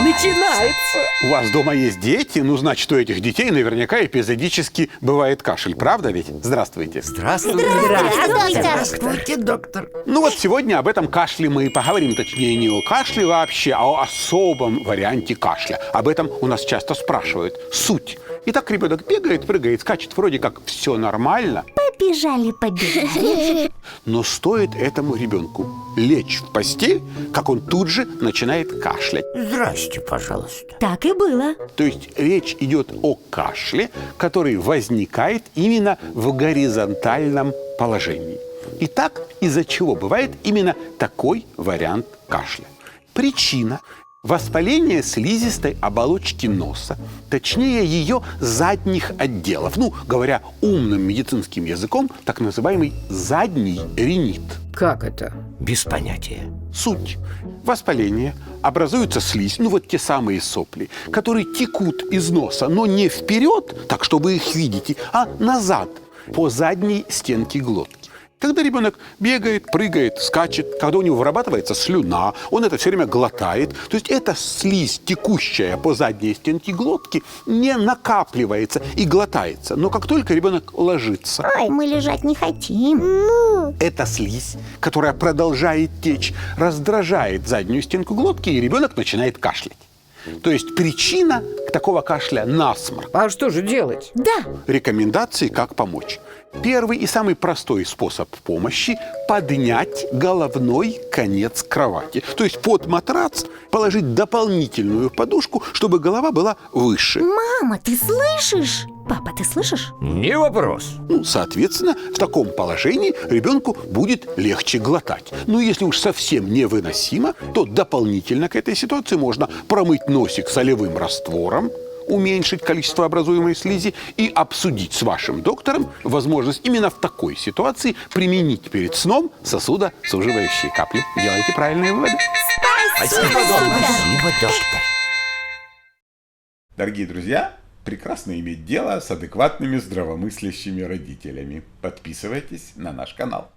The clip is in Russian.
Начинается. У вас дома есть дети? Ну, значит, у этих детей наверняка эпизодически бывает кашель, правда ведь? Здравствуйте. Здравствуйте. Здравствуйте, доктор. Ну вот сегодня об этом кашле мы и поговорим, точнее, не о кашле вообще, а о особом варианте кашля. Об этом у нас часто спрашивают. Суть. Итак, ребенок бегает, прыгает, скачет, вроде как все нормально. Побежали. Но стоит этому ребенку лечь в постель, как он тут же начинает кашлять. Здрасте, пожалуйста. Так и было. То есть речь идет о кашле, который возникает именно в горизонтальном положении. Итак, из-за чего бывает именно такой вариант кашля? Причина – воспаление слизистой оболочки носа, точнее ее задних отделов. Ну, говоря умным медицинским языком, так называемый задний ринит. Как это? Без понятия. Суть. Воспаление, образуется слизь, ну вот те самые сопли, которые текут из носа, но не вперед, так чтобы их видите, а назад, по задней стенке глотки. Когда ребенок бегает, прыгает, скачет, когда у него вырабатывается слюна, он это все время глотает. То есть эта слизь, текущая по задней стенке глотки, не накапливается и глотается. Но как только ребенок ложится, Ой, мы лежать не хотим. эта слизь, которая продолжает течь, раздражает заднюю стенку глотки, и ребенок начинает кашлять. То есть причина такого кашля – насморк. А что же делать? Да. Рекомендации, как помочь. Первый и самый простой способ помощи – поднять головной конец кровати. То есть под матрац положить дополнительную подушку, чтобы голова была выше. Мама, ты слышишь? Папа, ты слышишь? Не вопрос. Ну, соответственно, в таком положении ребенку будет легче глотать. Но если уж совсем невыносимо, то дополнительно к этой ситуации можно промыть носик солевым раствором, уменьшить количество образуемой слизи и обсудить с вашим доктором возможность именно в такой ситуации применить перед сном сосудосуживающие капли. Делайте правильные выводы. Спасибо, доктор. Дорогие друзья, прекрасно иметь дело с адекватными, здравомыслящими родителями. Подписывайтесь на наш канал.